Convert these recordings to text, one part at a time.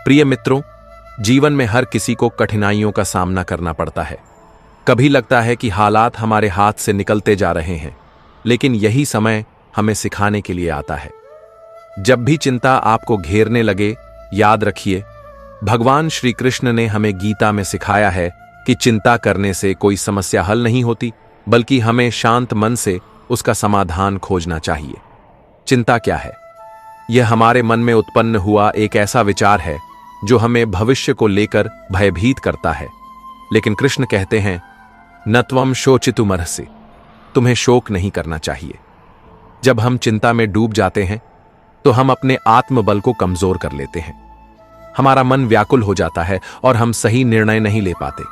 प्रिय मित्रों, जीवन में हर किसी को कठिनाइयों का सामना करना पड़ता है। कभी लगता है कि हालात हमारे हाथ से निकलते जा रहे हैं, लेकिन यही समय हमें सिखाने के लिए आता है। जब भी चिंता आपको घेरने लगे, याद रखिए, भगवान श्री कृष्ण ने हमें गीता में सिखाया है कि चिंता करने से कोई समस्या हल नहीं होती, बल्कि हमें शांत मन से उसका समाधान खोजना चाहिए। चिंता क्या है? यह हमारे मन में उत्पन्न हुआ एक ऐसा विचार है जो हमें भविष्य को लेकर भयभीत करता है। लेकिन कृष्ण कहते हैं, न त्वं शोचितुमर्हसि, तुम्हें शोक नहीं करना चाहिए। जब हम चिंता में डूब जाते हैं तो हम अपने आत्मबल को कमजोर कर लेते हैं। हमारा मन व्याकुल हो जाता है और हम सही निर्णय नहीं ले पाते।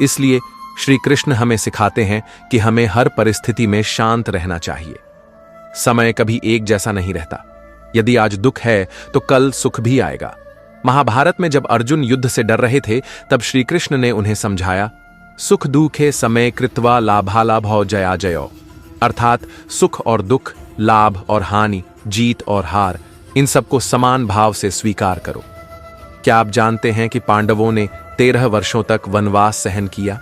इसलिए श्री कृष्ण हमें सिखाते हैं कि हमें हर परिस्थिति में शांत रहना चाहिए। समय कभी एक जैसा नहीं रहता। यदि आज दुख है तो कल सुख भी आएगा। महाभारत में जब अर्जुन युद्ध से डर रहे थे, तब श्री कृष्ण ने उन्हें समझाया, सुख दुखे समय कृत्वा लाभालाभौ जया जयो, अर्थात सुख और दुख, लाभ और हानि, जीत और हार, इन सबको समान भाव से स्वीकार करो। क्या आप जानते हैं कि पांडवों ने 13 वर्षों तक वनवास सहन किया,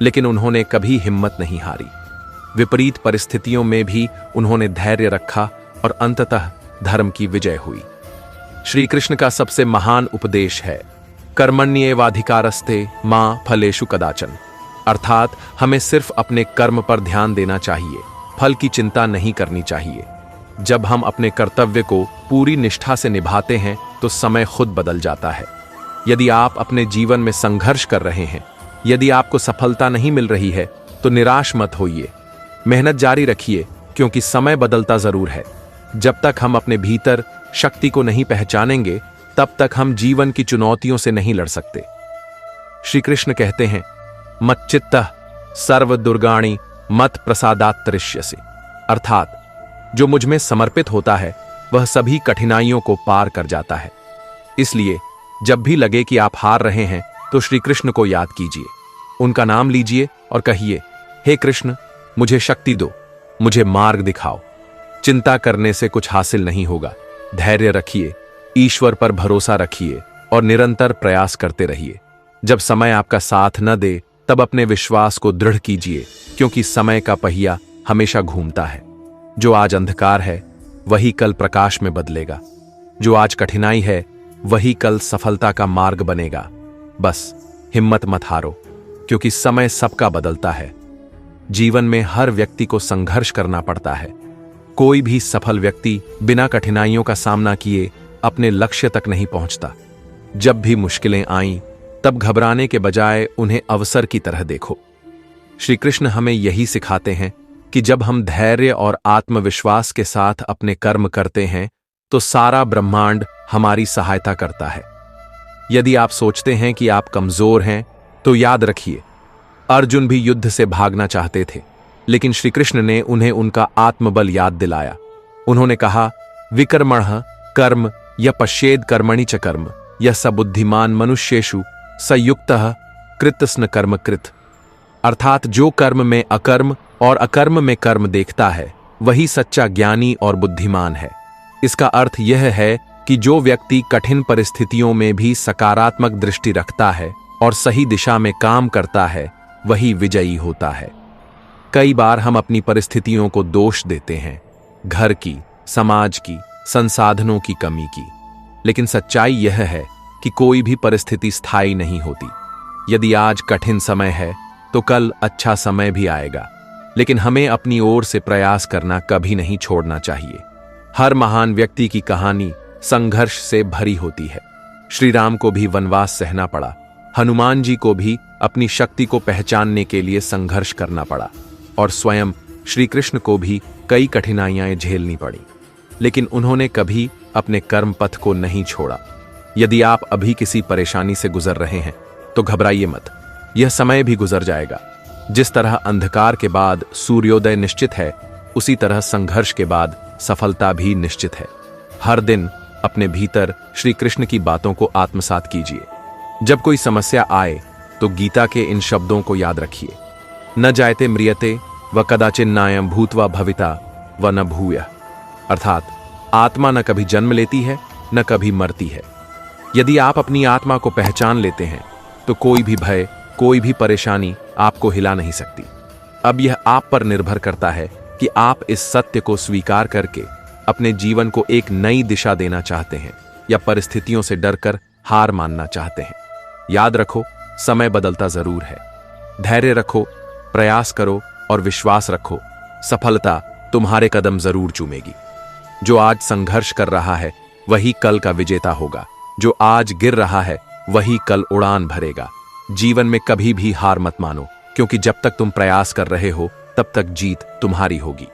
लेकिन उन्होंने कभी हिम्मत नहीं हारी। विपरीत परिस्थितियों में भी उन्होंने धैर्य रखा और अंततः धर्म की विजय हुई। श्री कृष्ण का सबसे महान उपदेश है, कर्मण्येवाधिकारस्ते मा फलेषु कदाचन, अर्थात हमें सिर्फ अपने कर्म पर ध्यान देना चाहिए, फल की चिंता नहीं करनी चाहिए। जब हम अपने कर्तव्य को पूरी निष्ठा से निभाते हैं तो समय खुद बदल जाता है। यदि आप अपने जीवन में संघर्ष कर रहे हैं, यदि आपको सफलता नहीं मिल रही है, तो निराश मत होइए, मेहनत जारी रखिए, क्योंकि समय बदलता जरूर है। जब तक हम अपने भीतर शक्ति को नहीं पहचानेंगे, तब तक हम जीवन की चुनौतियों से नहीं लड़ सकते। श्री कृष्ण कहते हैं, मच्चित्तः सर्व दुर्गाणि मत प्रसादात् तरिष्यसि, अर्थात जो मुझ में समर्पित होता है वह सभी कठिनाइयों को पार कर जाता है। इसलिए जब भी लगे कि आप हार रहे हैं तो श्री कृष्ण को याद कीजिए, उनका नाम लीजिए और कहिए, हे कृष्ण, मुझे शक्ति दो, मुझे मार्ग दिखाओ। चिंता करने से कुछ हासिल नहीं होगा। धैर्य रखिए, ईश्वर पर भरोसा रखिए और निरंतर प्रयास करते रहिए। जब समय आपका साथ न दे, तब अपने विश्वास को दृढ़ कीजिए, क्योंकि समय का पहिया हमेशा घूमता है। जो आज अंधकार है वही कल प्रकाश में बदलेगा। जो आज कठिनाई है वही कल सफलता का मार्ग बनेगा। बस हिम्मत मत हारो, क्योंकि समय सबका बदलता है। जीवन में हर व्यक्ति को संघर्ष करना पड़ता है। कोई भी सफल व्यक्ति बिना कठिनाइयों का सामना किए अपने लक्ष्य तक नहीं पहुंचता। जब भी मुश्किलें आईं, तब घबराने के बजाय उन्हें अवसर की तरह देखो। श्री कृष्ण हमें यही सिखाते हैं कि जब हम धैर्य और आत्मविश्वास के साथ अपने कर्म करते हैं, तो सारा ब्रह्मांड हमारी सहायता करता है। यदि आप सोचते हैं कि आप कमजोर हैं, तो याद रखिए, अर्जुन भी युद्ध से भागना चाहते थे, लेकिन श्री कृष्ण ने उन्हें उनका आत्मबल याद दिलाया। उन्होंने कहा, विकर्मणः कर्म य पश्येद कर्मणि च कर्म यह स बुद्धिमान मनुष्येषु संयुक्तः कृतस्न कर्म कृत, अर्थात जो कर्म में अकर्म और अकर्म में कर्म देखता है वही सच्चा ज्ञानी और बुद्धिमान है। इसका अर्थ यह है कि जो व्यक्ति कठिन परिस्थितियों में भी सकारात्मक दृष्टि रखता है और सही दिशा में काम करता है, वही विजयी होता है। कई बार हम अपनी परिस्थितियों को दोष देते हैं, घर की, समाज की, संसाधनों की कमी की, लेकिन सच्चाई यह है कि कोई भी परिस्थिति स्थायी नहीं होती। यदि आज कठिन समय है तो कल अच्छा समय भी आएगा, लेकिन हमें अपनी ओर से प्रयास करना कभी नहीं छोड़ना चाहिए। हर महान व्यक्ति की कहानी संघर्ष से भरी होती है। श्री राम को भी वनवास सहना पड़ा, हनुमान जी को भी अपनी शक्ति को पहचानने के लिए संघर्ष करना पड़ा, और स्वयं श्री कृष्ण को भी कई कठिनाइयां झेलनी पड़ी, लेकिन उन्होंने कभी अपने कर्म पथ को नहीं छोड़ा। यदि आप अभी किसी परेशानी से गुजर रहे हैं तो घबराइए मत, यह समय भी गुजर जाएगा। जिस तरह अंधकार के बाद सूर्योदय निश्चित है, उसी तरह संघर्ष के बाद सफलता भी निश्चित है। हर दिन अपने भीतर श्री कृष्ण की बातों को आत्मसात कीजिए। जब कोई समस्या आए तो गीता के इन शब्दों को याद रखिए, न जायते म्रियते व कदाचिन्नायं भूत्वा भविता व न भूयः, अर्थात आत्मा न कभी जन्म लेती है न कभी मरती है। यदि आप अपनी आत्मा को पहचान लेते हैं तो कोई भी भय, कोई भी परेशानी आपको हिला नहीं सकती। अब यह आप पर निर्भर करता है कि आप इस सत्य को स्वीकार करके अपने जीवन को एक नई दिशा देना चाहते हैं या परिस्थितियों से डरकर हार मानना चाहते हैं। याद रखो, समय बदलता जरूर है। धैर्य रखो, प्रयास करो और विश्वास रखो, सफलता तुम्हारे कदम जरूर चूमेगी। जो आज संघर्ष कर रहा है वही कल का विजेता होगा। जो आज गिर रहा है वही कल उड़ान भरेगा। जीवन में कभी भी हार मत मानो, क्योंकि जब तक तुम प्रयास कर रहे हो तब तक जीत तुम्हारी होगी।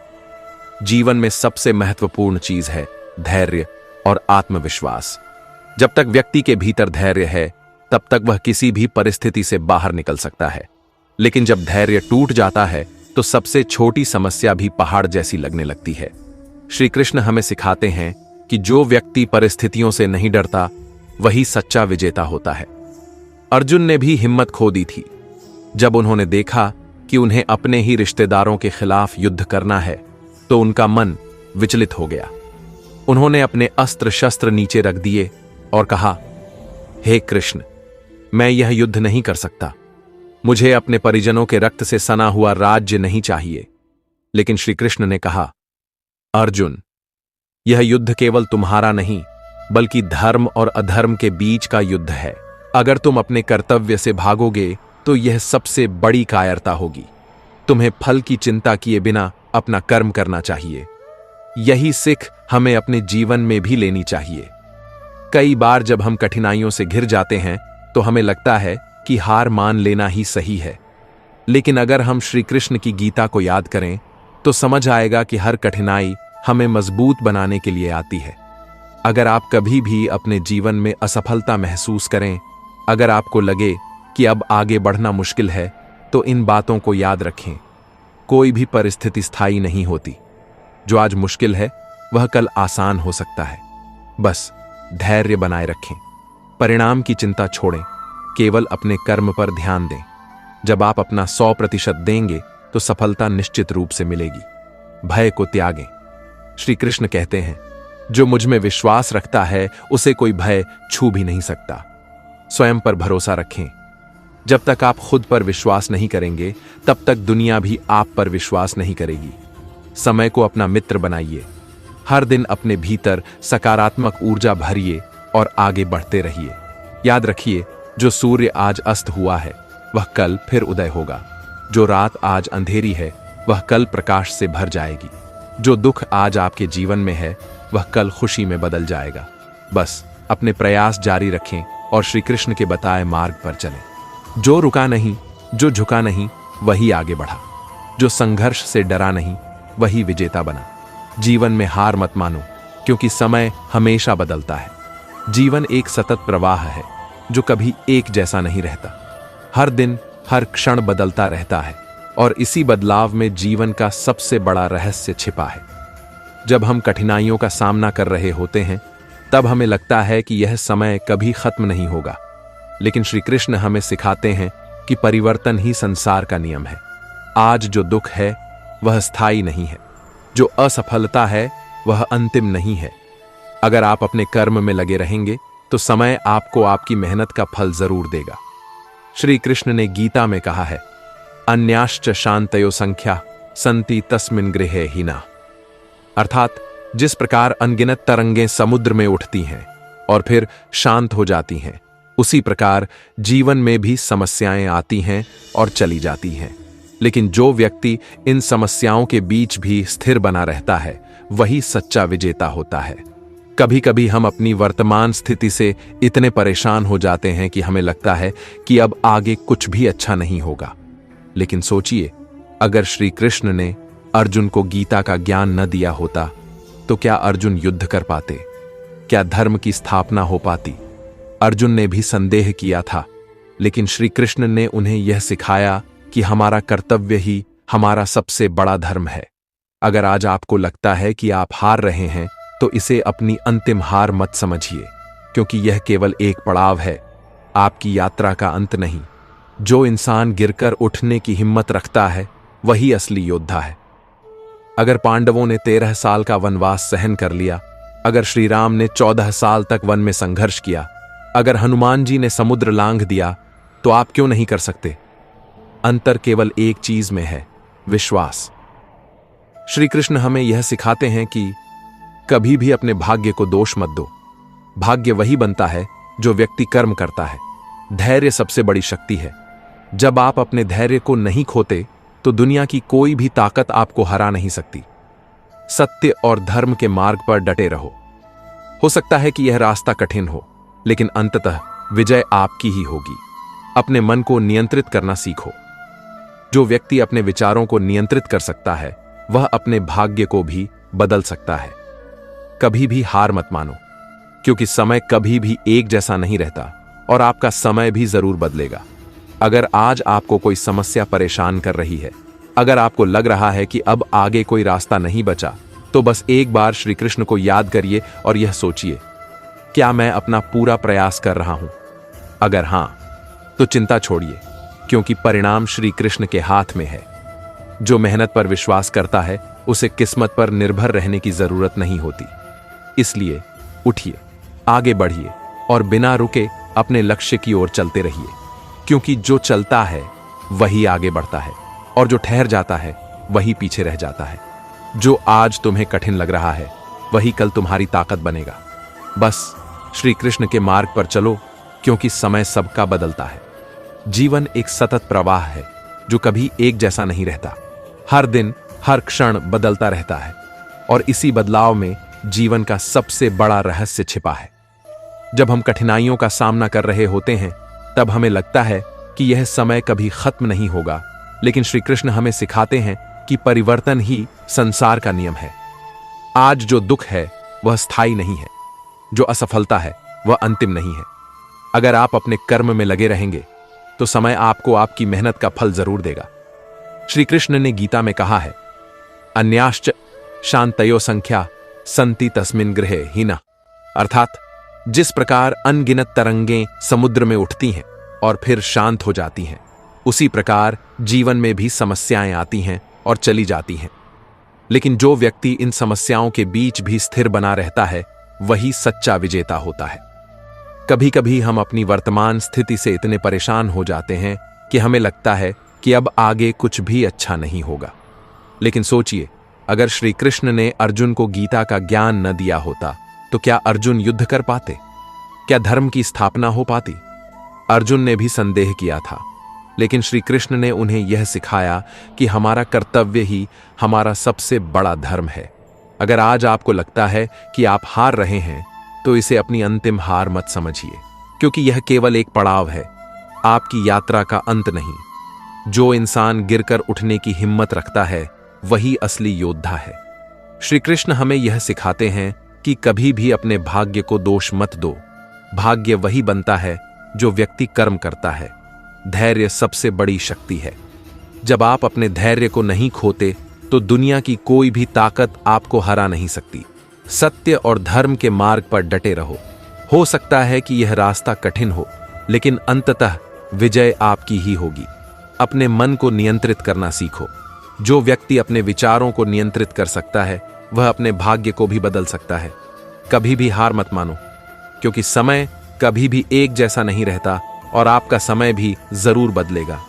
जीवन में सबसे महत्वपूर्ण चीज है धैर्य और आत्मविश्वास। जब तक व्यक्ति के भीतर धैर्य है तब तक वह किसी भी परिस्थिति से बाहर निकल सकता है। लेकिन जब धैर्य टूट जाता है तो सबसे छोटी समस्या भी पहाड़ जैसी लगने लगती है। श्री कृष्ण हमें सिखाते हैं कि जो व्यक्ति परिस्थितियों से नहीं डरता वही सच्चा विजेता होता है। अर्जुन ने भी हिम्मत खो दी थी जब उन्होंने देखा कि उन्हें अपने ही रिश्तेदारों के खिलाफ युद्ध करना है, तो उनका मन विचलित हो गया। उन्होंने अपने अस्त्र शस्त्र नीचे रख दिए और कहा, हे कृष्ण, मैं यह युद्ध नहीं कर सकता। मुझे अपने परिजनों के रक्त से सना हुआ राज्य नहीं चाहिए। लेकिन श्री कृष्ण ने कहा, अर्जुन, यह युद्ध केवल तुम्हारा नहीं बल्कि धर्म और अधर्म के बीच का युद्ध है। अगर तुम अपने कर्तव्य से भागोगे तो यह सबसे बड़ी कायरता होगी। तुम्हें फल की चिंता किए बिना अपना कर्म करना चाहिए। यही सीख हमें अपने जीवन में भी लेनी चाहिए। कई बार जब हम कठिनाइयों से घिर जाते हैं तो हमें लगता है कि हार मान लेना ही सही है। लेकिन अगर हम श्री कृष्ण की गीता को याद करें तो समझ आएगा कि हर कठिनाई हमें मजबूत बनाने के लिए आती है। अगर आप कभी भी अपने जीवन में असफलता महसूस करें, अगर आपको लगे कि अब आगे बढ़ना मुश्किल है, तो इन बातों को याद रखें। कोई भी परिस्थिति स्थायी नहीं होती। जो आज मुश्किल है वह कल आसान हो सकता है। बस धैर्य बनाए रखें, परिणाम की चिंता छोड़ें, केवल अपने कर्म पर ध्यान दें। जब आप अपना 100% देंगे तो सफलता निश्चित रूप से मिलेगी। भय को त्यागें। श्री कृष्ण कहते हैं, जो मुझ में विश्वास रखता है उसे कोई भय छू भी नहीं सकता। स्वयं पर भरोसा रखें। जब तक आप खुद पर विश्वास नहीं करेंगे तब तक दुनिया भी आप पर विश्वास नहीं करेगी। समय को अपना मित्र बनाइए। हर दिन अपने भीतर सकारात्मक ऊर्जा भरिए और आगे बढ़ते रहिए। याद रखिए, जो सूर्य आज अस्त हुआ है वह कल फिर उदय होगा। जो रात आज अंधेरी है वह कल प्रकाश से भर जाएगी। जो दुख आज आपके जीवन में है वह कल खुशी में बदल जाएगा। बस अपने प्रयास जारी रखें और श्री कृष्ण के बताए मार्ग पर चलें। जो रुका नहीं, जो झुका नहीं, वही आगे बढ़ा। जो संघर्ष से डरा नहीं, वही विजेता बना। जीवन में हार मत मानो, क्योंकि समय हमेशा बदलता है। जीवन एक सतत प्रवाह है जो कभी एक जैसा नहीं रहता। हर दिन, हर क्षण बदलता रहता है और इसी बदलाव में जीवन का सबसे बड़ा रहस्य छिपा है। जब हम कठिनाइयों का सामना कर रहे होते हैं तब हमें लगता है कि यह समय कभी खत्म नहीं होगा। लेकिन श्री कृष्ण हमें सिखाते हैं कि परिवर्तन ही संसार का नियम है। आज जो दुख है वह स्थायी नहीं है। जो असफलता है वह अंतिम नहीं है। अगर आप अपने कर्म में लगे रहेंगे तो समय आपको आपकी मेहनत का फल जरूर देगा। श्री कृष्ण ने गीता में कहा है, अन्याश्च शांतयो संख्या संति तस्मिन् गृहे हीना। अर्थात जिस प्रकार अनगिनत तरंगें समुद्र में उठती हैं और फिर शांत हो जाती हैं, उसी प्रकार जीवन में भी समस्याएं आती हैं और चली जाती हैं। लेकिन जो व्यक्ति इन समस्याओं के बीच भी स्थिर बना रहता है वही सच्चा विजेता होता है। कभी कभी हम अपनी वर्तमान स्थिति से इतने परेशान हो जाते हैं कि हमें लगता है कि अब आगे कुछ भी अच्छा नहीं होगा। लेकिन सोचिए, अगर श्री कृष्ण ने अर्जुन को गीता का ज्ञान न दिया होता तो क्या अर्जुन युद्ध कर पाते? क्या धर्म की स्थापना हो पाती? अर्जुन ने भी संदेह किया था, लेकिन श्री कृष्ण ने उन्हें यह सिखाया कि हमारा कर्तव्य ही हमारा सबसे बड़ा धर्म है। अगर आज आपको लगता है कि आप हार रहे हैं तो इसे अपनी अंतिम हार मत समझिए, क्योंकि यह केवल एक पड़ाव है, आपकी यात्रा का अंत नहीं। जो इंसान गिरकर उठने की हिम्मत रखता है वही असली योद्धा है। अगर पांडवों ने 13 साल का वनवास सहन कर लिया, अगर श्री राम ने 14 साल तक वन में संघर्ष किया, अगर हनुमान जी ने समुद्र लांघ दिया तो आप क्यों नहीं कर सकते? अंतर केवल एक चीज में है, विश्वास। श्री कृष्ण हमें यह सिखाते हैं कि कभी भी अपने भाग्य को दोष मत दो। भाग्य वही बनता है जो व्यक्ति कर्म करता है। धैर्य सबसे बड़ी शक्ति है। जब आप अपने धैर्य को नहीं खोते तो दुनिया की कोई भी ताकत आपको हरा नहीं सकती। सत्य और धर्म के मार्ग पर डटे रहो। हो सकता है कि यह रास्ता कठिन हो, लेकिन अंततः विजय आपकी ही होगी। अपने मन को नियंत्रित करना सीखो। जो व्यक्ति अपने विचारों को नियंत्रित कर सकता है वह अपने भाग्य को भी बदल सकता है। कभी भी हार मत मानो, क्योंकि समय कभी भी एक जैसा नहीं रहता और आपका समय भी जरूर बदलेगा। अगर आज आपको कोई समस्या परेशान कर रही है, अगर आपको लग रहा है कि अब आगे कोई रास्ता नहीं बचा, तो बस एक बार श्री कृष्ण को याद करिए और यह सोचिए, क्या मैं अपना पूरा प्रयास कर रहा हूं? अगर हां, तो चिंता छोड़िए, क्योंकि परिणाम श्री कृष्ण के हाथ में है। जो मेहनत पर विश्वास करता है उसे किस्मत पर निर्भर रहने की जरूरत नहीं होती। इसलिए उठिए, आगे बढ़िए और बिना रुके अपने लक्ष्य की ओर चलते रहिए, क्योंकि जो चलता है वही आगे बढ़ता है और जो ठहर जाता है वही पीछे रह जाता है। जो आज तुम्हें कठिन लग रहा है वही कल तुम्हारी ताकत बनेगा। बस श्री कृष्ण के मार्ग पर चलो, क्योंकि समय सबका बदलता है। जीवन एक सतत प्रवाह है जो कभी एक जैसा नहीं रहता। हर दिन, हर क्षण बदलता रहता है और इसी बदलाव में जीवन का सबसे बड़ा रहस्य छिपा है। जब हम कठिनाइयों का सामना कर रहे होते हैं तब हमें लगता है कि यह समय कभी खत्म नहीं होगा, लेकिन श्री कृष्ण हमें सिखाते हैं कि परिवर्तन ही संसार का नियम है। आज जो दुख है वह स्थायी नहीं है, जो असफलता है वह अंतिम नहीं है। अगर आप अपने कर्म में लगे रहेंगे तो समय आपको आपकी मेहनत का फल जरूर देगा। श्री कृष्ण ने गीता में कहा है, अन्याश्च शांतयो संख्या संति तस्मिन् गृहे हीना। अर्थात जिस प्रकार अनगिनत तरंगें समुद्र में उठती हैं और फिर शांत हो जाती हैं, उसी प्रकार जीवन में भी समस्याएं आती हैं और चली जाती हैं। लेकिन जो व्यक्ति इन समस्याओं के बीच भी स्थिर बना रहता है वही सच्चा विजेता होता है। कभी कभी हम अपनी वर्तमान स्थिति से इतने परेशान हो जाते हैं कि हमें लगता है कि अब आगे कुछ भी अच्छा नहीं होगा। लेकिन सोचिए, अगर श्री कृष्ण ने अर्जुन को गीता का ज्ञान न दिया होता तो क्या अर्जुन युद्ध कर पाते? क्या धर्म की स्थापना हो पाती? अर्जुन ने भी संदेह किया था, लेकिन श्री कृष्ण ने उन्हें यह सिखाया कि हमारा कर्तव्य ही हमारा सबसे बड़ा धर्म है। अगर आज आपको लगता है कि आप हार रहे हैं तो इसे अपनी अंतिम हार मत समझिए, क्योंकि यह केवल एक पड़ाव है, आपकी यात्रा का अंत नहीं। जो इंसान गिरकर उठने की हिम्मत रखता है वही असली योद्धा है। श्री कृष्ण हमें यह सिखाते हैं कि कभी भी अपने भाग्य को दोष मत दो। भाग्य वही बनता है जो व्यक्ति कर्म करता है। धैर्य सबसे बड़ी शक्ति है। जब आप अपने धैर्य को नहीं खोते तो दुनिया की कोई भी ताकत आपको हरा नहीं सकती। सत्य और धर्म के मार्ग पर डटे रहो। हो सकता है कि यह रास्ता कठिन हो, लेकिन अंततः विजय आपकी ही होगी। अपने मन को नियंत्रित करना सीखो। जो व्यक्ति अपने विचारों को नियंत्रित कर सकता है वह अपने भाग्य को भी बदल सकता है। कभी भी हार मत मानो, क्योंकि समय कभी भी एक जैसा नहीं रहता और आपका समय भी जरूर बदलेगा।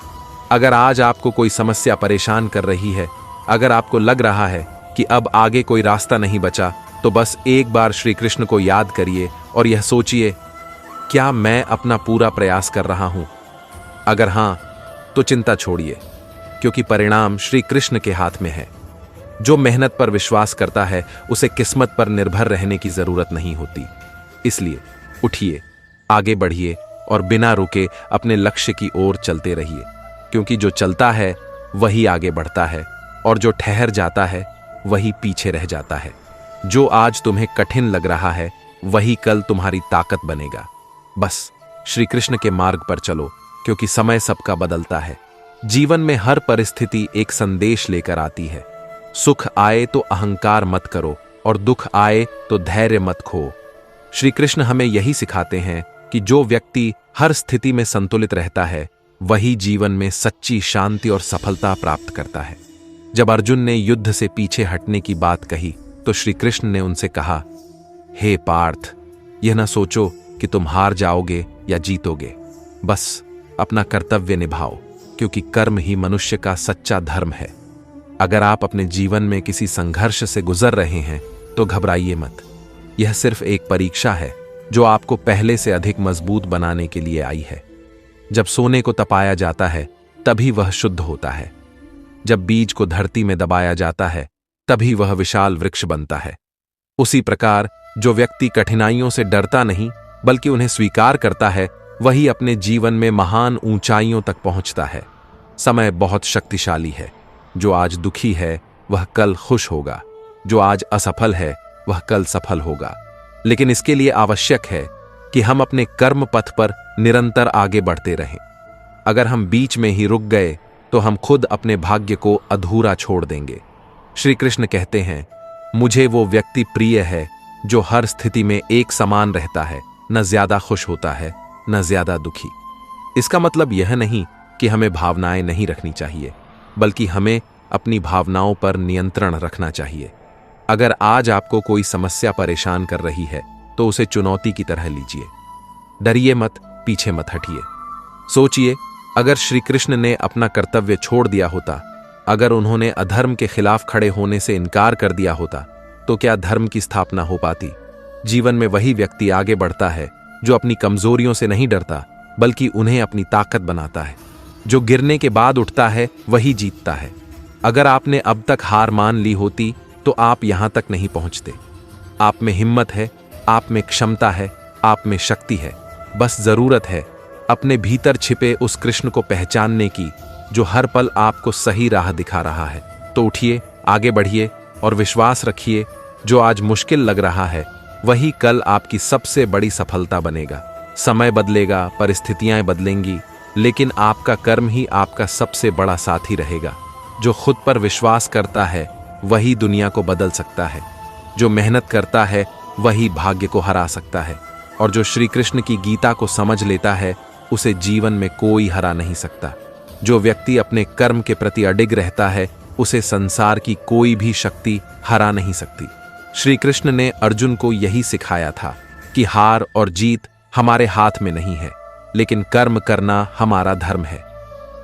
अगर आज आपको कोई समस्या परेशान कर रही है, अगर आपको लग रहा है कि अब आगे कोई रास्ता नहीं बचा, तो बस एक बार श्री कृष्ण को याद करिए और यह सोचिए, क्या मैं अपना पूरा प्रयास कर रहा हूं? अगर हां, तो चिंता छोड़िए, क्योंकि परिणाम श्री कृष्ण के हाथ में है। जो मेहनत पर विश्वास करता है उसे किस्मत पर निर्भर रहने की जरूरत नहीं होती। इसलिए उठिए, आगे बढ़िए और बिना रुके अपने लक्ष्य की ओर चलते रहिए, क्योंकि जो चलता है वही आगे बढ़ता है और जो ठहर जाता है वही पीछे रह जाता है। जो आज तुम्हें कठिन लग रहा है वही कल तुम्हारी ताकत बनेगा। बस श्री कृष्ण के मार्ग पर चलो, क्योंकि समय सबका बदलता है। जीवन में हर परिस्थिति एक संदेश लेकर आती है। सुख आए तो अहंकार मत करो और दुख आए तो धैर्य मत खो। श्री कृष्ण हमें यही सिखाते हैं कि जो व्यक्ति हर स्थिति में संतुलित रहता है वही जीवन में सच्ची शांति और सफलता प्राप्त करता है। जब अर्जुन ने युद्ध से पीछे हटने की बात कही तो श्री कृष्ण ने उनसे कहा, हे पार्थ, यह न सोचो कि तुम हार जाओगे या जीतोगे। बस अपना कर्तव्य निभाओ, क्योंकि कर्म ही मनुष्य का सच्चा धर्म है। अगर आप अपने जीवन में किसी संघर्ष से गुजर रहे हैं तो घबराइए मत। यह सिर्फ एक परीक्षा है जो आपको पहले से अधिक मजबूत बनाने के लिए आई है। जब सोने को तपाया जाता है तभी वह शुद्ध होता है। जब बीज को धरती में दबाया जाता है तभी वह विशाल वृक्ष बनता है। उसी प्रकार जो व्यक्ति कठिनाइयों से डरता नहीं बल्कि उन्हें स्वीकार करता है, वही अपने जीवन में महान ऊंचाइयों तक पहुंचता है। समय बहुत शक्तिशाली है। जो आज दुखी है वह कल खुश होगा, जो आज असफल है वह कल सफल होगा। लेकिन इसके लिए आवश्यक है कि हम अपने कर्म पथ पर निरंतर आगे बढ़ते रहें। अगर हम बीच में ही रुक गए तो हम खुद अपने भाग्य को अधूरा छोड़ देंगे। श्री कृष्ण कहते हैं, मुझे वो व्यक्ति प्रिय है जो हर स्थिति में एक समान रहता है, न ज्यादा खुश होता है न ज्यादा दुखी। इसका मतलब यह नहीं कि हमें भावनाएं नहीं रखनी चाहिए, बल्कि हमें अपनी भावनाओं पर नियंत्रण रखना चाहिए। अगर आज आपको कोई समस्या परेशान कर रही है तो उसे चुनौती की तरह लीजिए। डरिए मत, पीछे मत हटिए। सोचिए, अगर श्री कृष्ण ने अपना कर्तव्य छोड़ दिया होता, अगर उन्होंने अधर्म के खिलाफ खड़े होने से इनकार कर दिया होता, तो क्या धर्म की स्थापना हो पाती? जीवन में वही व्यक्ति आगे बढ़ता है जो अपनी कमजोरियों से नहीं डरता, बल्कि उन्हें अपनी ताकत बनाता है। जो गिरने के बाद उठता है वही जीतता है। अगर आपने अब तक हार मान ली होती तो आप यहां तक नहीं पहुंचते। आप में हिम्मत है, आप में क्षमता है, आप में शक्ति है। बस जरूरत है अपने भीतर छिपे उस कृष्ण को पहचानने की जो हर पल आपको सही राह दिखा रहा है। तो उठिए, आगे बढ़िए और विश्वास रखिए, जो आज मुश्किल लग रहा है वही कल आपकी सबसे बड़ी सफलता बनेगा। समय बदलेगा, परिस्थितियां बदलेंगी, लेकिन आपका कर्म ही आपका सबसे बड़ा साथी रहेगा। जो खुद पर विश्वास करता है वही दुनिया को बदल सकता है। जो मेहनत करता है वही भाग्य को हरा सकता है। और जो श्री कृष्ण की गीता को समझ लेता है उसे जीवन में कोई हरा नहीं सकता। जो व्यक्ति अपने कर्म के प्रति अडिग रहता है उसे संसार की कोई भी शक्ति हरा नहीं सकती। श्री कृष्ण ने अर्जुन को यही सिखाया था कि हार और जीत हमारे हाथ में नहीं है, लेकिन कर्म करना हमारा धर्म है।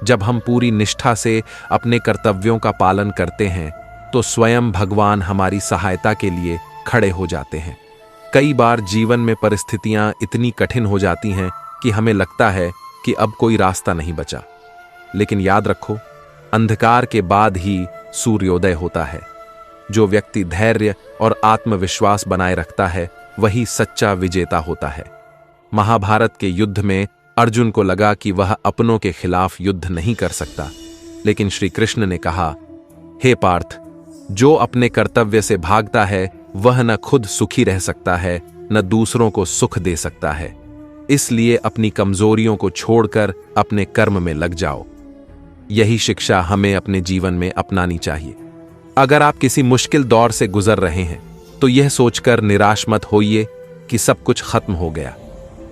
जब हम पूरी निष्ठा से अपने कर्तव्यों का पालन करते हैं तो स्वयं भगवान हमारी सहायता के लिए खड़े हो जाते हैं। कई बार जीवन में परिस्थितियां इतनी कठिन हो जाती हैं कि हमें लगता है कि अब कोई रास्ता नहीं बचा। लेकिन याद रखो, अंधकार के बाद ही सूर्योदय होता है। जो व्यक्ति धैर्य और आत्मविश्वास बनाए रखता है वही सच्चा विजेता होता है। महाभारत के युद्ध में अर्जुन को लगा कि वह अपनों के खिलाफ युद्ध नहीं कर सकता, लेकिन श्री कृष्ण ने कहा, हे पार्थ, जो अपने कर्तव्य से भागता है वह न खुद सुखी रह सकता है न दूसरों को सुख दे सकता है। इसलिए अपनी कमजोरियों को छोड़कर अपने कर्म में लग जाओ। यही शिक्षा हमें अपने जीवन में अपनानी चाहिए। अगर आप किसी मुश्किल दौर से गुजर रहे हैं तो यह सोचकर निराश मत होइए कि सब कुछ खत्म हो गया,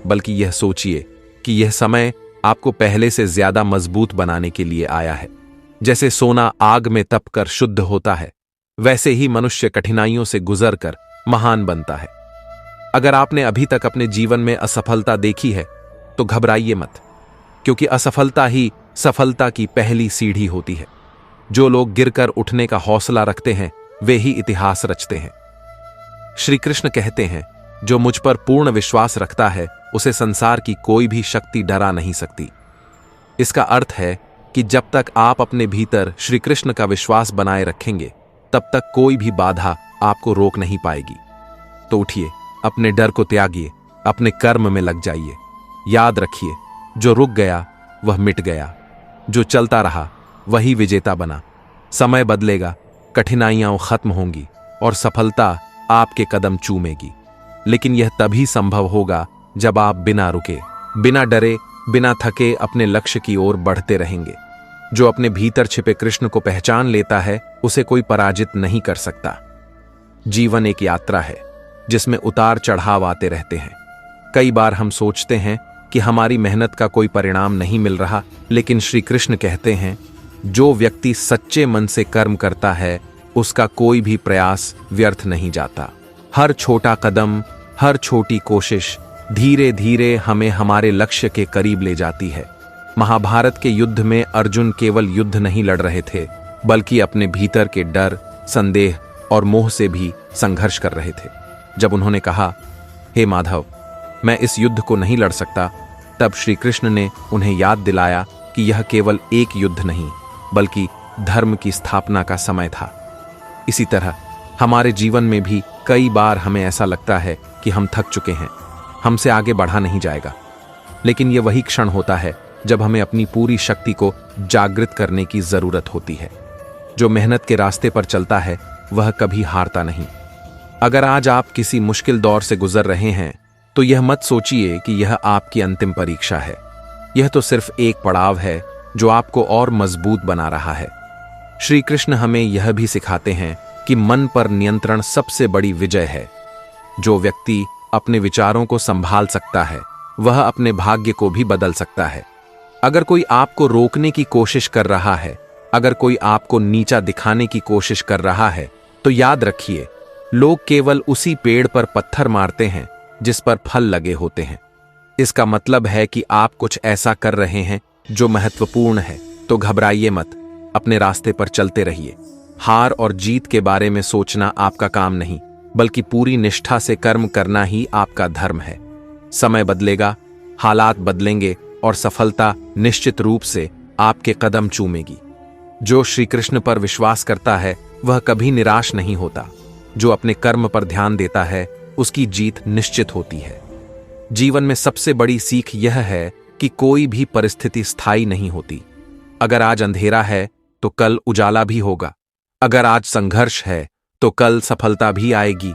बल्कि यह सोचिए कि यह समय आपको पहले से ज्यादा मजबूत बनाने के लिए आया है। जैसे सोना आग में तपकर शुद्ध होता है, वैसे ही मनुष्य कठिनाइयों से गुजरकर महान बनता है। अगर आपने अभी तक अपने जीवन में असफलता देखी है तो घबराइए मत, क्योंकि असफलता ही सफलता की पहली सीढ़ी होती है। जो लोग गिरकर उठने का हौसला रखते हैं वे ही इतिहास रचते हैं। श्री कृष्ण कहते हैं, जो मुझ पर पूर्ण विश्वास रखता है उसे संसार की कोई भी शक्ति डरा नहीं सकती। इसका अर्थ है कि जब तक आप अपने भीतर श्री कृष्ण का विश्वास बनाए रखेंगे तब तक कोई भी बाधा आपको रोक नहीं पाएगी। तो उठिए, अपने डर को त्यागिए, अपने कर्म में लग जाइए। याद रखिए, जो रुक गया वह मिट गया, जो चलता रहा वही विजेता बना। समय बदलेगा, कठिनाइयां खत्म होंगी और सफलता आपके कदम चूमेगी। लेकिन यह तभी संभव होगा जब आप बिना रुके, बिना डरे, बिना थके अपने लक्ष्य की ओर बढ़ते रहेंगे। जो अपने भीतर छिपे कृष्ण को पहचान लेता है उसे कोई पराजित नहीं कर सकता। जीवन एक यात्रा है जिसमें उतार चढ़ाव आते रहते हैं। कई बार हम सोचते हैं कि हमारी मेहनत का कोई परिणाम नहीं मिल रहा, लेकिन श्री कृष्ण कहते हैं, जो व्यक्ति सच्चे मन से कर्म करता है उसका कोई भी प्रयास व्यर्थ नहीं जाता। हर छोटा कदम, हर छोटी कोशिश धीरे धीरे हमें हमारे लक्ष्य के करीब ले जाती है। महाभारत के युद्ध में अर्जुन केवल युद्ध नहीं लड़ रहे थे, बल्कि अपने भीतर के डर, संदेह और मोह से भी संघर्ष कर रहे थे। जब उन्होंने कहा, हे माधव, मैं इस युद्ध को नहीं लड़ सकता, तब श्री कृष्ण ने उन्हें याद दिलाया कि यह केवल एक युद्ध नहीं, बल्कि धर्म की स्थापना का समय था। इसी तरह हमारे जीवन में भी कई बार हमें ऐसा लगता है कि हम थक चुके हैं, हमसे आगे बढ़ा नहीं जाएगा। लेकिन यह वही क्षण होता है जब हमें अपनी पूरी शक्ति को जागृत करने की जरूरत होती है। जो मेहनत के रास्ते पर चलता है वह कभी हारता नहीं। अगर आज आप किसी मुश्किल दौर से गुजर रहे हैं तो यह मत सोचिए कि यह आपकी अंतिम परीक्षा है। यह तो सिर्फ एक पड़ाव है जो आपको और मजबूत बना रहा है। श्री कृष्ण हमें यह भी सिखाते हैं कि मन पर नियंत्रण सबसे बड़ी विजय है। जो व्यक्ति अपने विचारों को संभाल सकता है वह अपने भाग्य को भी बदल सकता है। अगर कोई आपको रोकने की कोशिश कर रहा है, अगर कोई आपको नीचा दिखाने की कोशिश कर रहा है, तो याद रखिए, लोग केवल उसी पेड़ पर पत्थर मारते हैं जिस पर फल लगे होते हैं। इसका मतलब है कि आप कुछ ऐसा कर रहे हैं जो महत्वपूर्ण है, तो घबराइए मत, अपने रास्ते पर चलते रहिए। हार और जीत के बारे में सोचना आपका काम नहीं, बल्कि पूरी निष्ठा से कर्म करना ही आपका धर्म है। समय बदलेगा, हालात बदलेंगे और सफलता निश्चित रूप से आपके कदम चूमेगी। जो श्री कृष्ण पर विश्वास करता है वह कभी निराश नहीं होता। जो अपने कर्म पर ध्यान देता है उसकी जीत निश्चित होती है। जीवन में सबसे बड़ी सीख यह है कि कोई भी परिस्थिति स्थायी नहीं होती। अगर आज अंधेरा है तो कल उजाला भी होगा। अगर आज संघर्ष है तो कल सफलता भी आएगी।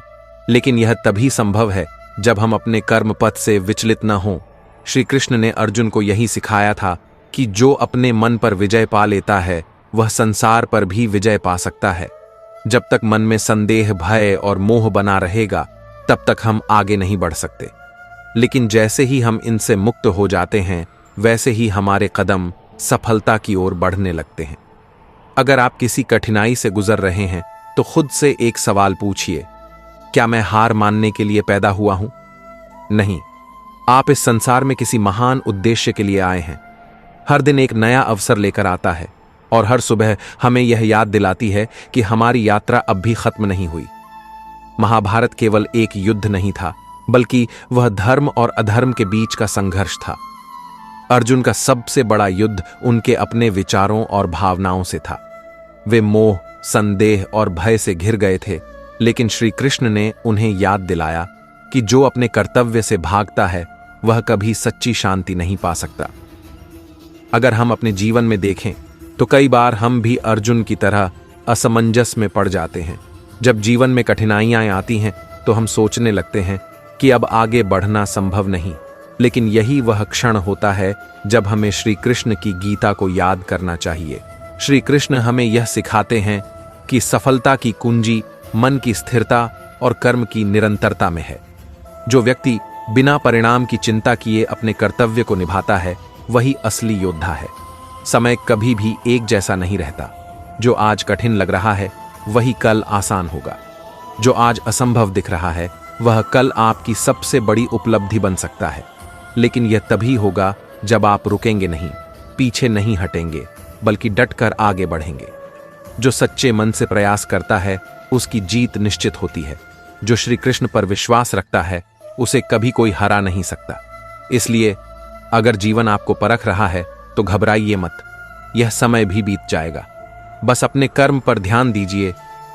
लेकिन यह तभी संभव है जब हम अपने कर्म पथ से विचलित न हों। श्री कृष्ण ने अर्जुन को यही सिखाया था कि जो अपने मन पर विजय पा लेता है वह संसार पर भी विजय पा सकता है। जब तक मन में संदेह, भय और मोह बना रहेगा तब तक हम आगे नहीं बढ़ सकते। लेकिन जैसे ही हम इनसे मुक्त हो जाते हैं वैसे ही हमारे कदम सफलता की ओर बढ़ने लगते हैं। अगर आप किसी कठिनाई से गुजर रहे हैं तो खुद से एक सवाल पूछिए, क्या मैं हार मानने के लिए पैदा हुआ हूं? नहीं, आप इस संसार में किसी महान उद्देश्य के लिए आए हैं। हर दिन एक नया अवसर लेकर आता है और हर सुबह हमें यह याद दिलाती है कि हमारी यात्रा अब भी खत्म नहीं हुई। महाभारत केवल एक युद्ध नहीं था, बल्कि वह धर्म और अधर्म के बीच का संघर्ष था। अर्जुन का सबसे बड़ा युद्ध उनके अपने विचारों और भावनाओं से था। वे मोह, संदेह और भय से घिर गए थे, लेकिन श्री कृष्ण ने उन्हें याद दिलाया कि जो अपने कर्तव्य से भागता है वह कभी सच्ची शांति नहीं पा सकता। अगर हम अपने जीवन में देखें तो कई बार हम भी अर्जुन की तरह असमंजस में पड़ जाते हैं। जब जीवन में कठिनाइयां आती हैं तो हम सोचने लगते हैं कि अब आगे बढ़ना संभव नहीं। लेकिन यही वह क्षण होता है जब हमें श्री कृष्ण की गीता को याद करना चाहिए। श्री कृष्ण हमें यह सिखाते हैं कि सफलता की कुंजी मन की स्थिरता और कर्म की निरंतरता में है। जो व्यक्ति बिना परिणाम की चिंता किए अपने कर्तव्य को निभाता है वही असली योद्धा है। समय कभी भी एक जैसा नहीं रहता। जो आज कठिन लग रहा है वही कल आसान होगा। जो आज असंभव दिख रहा है वह कल आपकी सबसे बड़ी उपलब्धि बन सकता है। लेकिन यह तभी होगा जब आप रुकेंगे नहीं, पीछे नहीं हटेंगे, बल्कि डटकर आगे बढ़ेंगे। जो सच्चे मन से प्रयास करता है उसकी जीत निश्चित होती है। जो श्री कृष्ण पर विश्वास रखता है उसे कभी कोई हरा नहीं सकता। इसलिए अगर जीवन आपको परख रहा है तो घबराइए मत, यह समय भी बीत जाएगा। बस अपने कर्म पर ध्यान दीजिए,